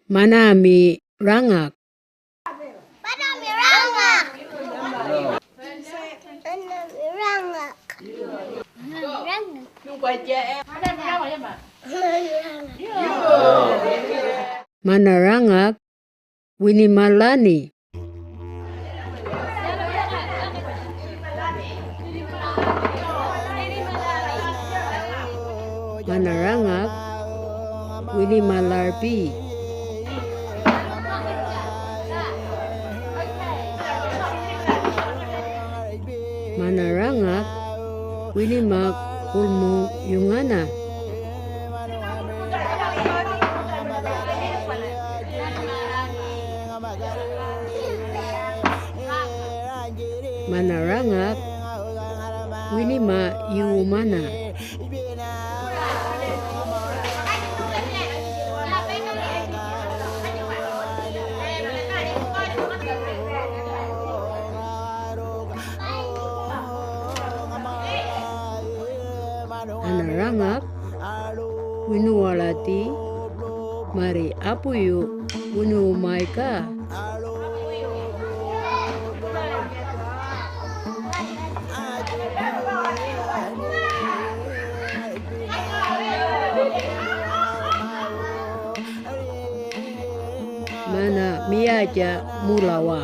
Manami rangak. Manami rangak. Manami rangak. Manarangak winimalani. Manarangak winimalarpi. Manarangak winimak ulmo yungana. Manarangak winima iumana. Manarangak winuwalati mari apuyu winumaika. Mana miaja mulawa.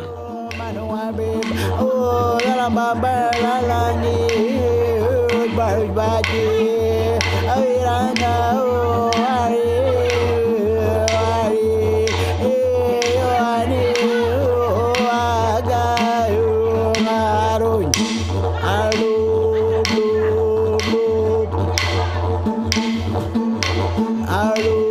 Aduh.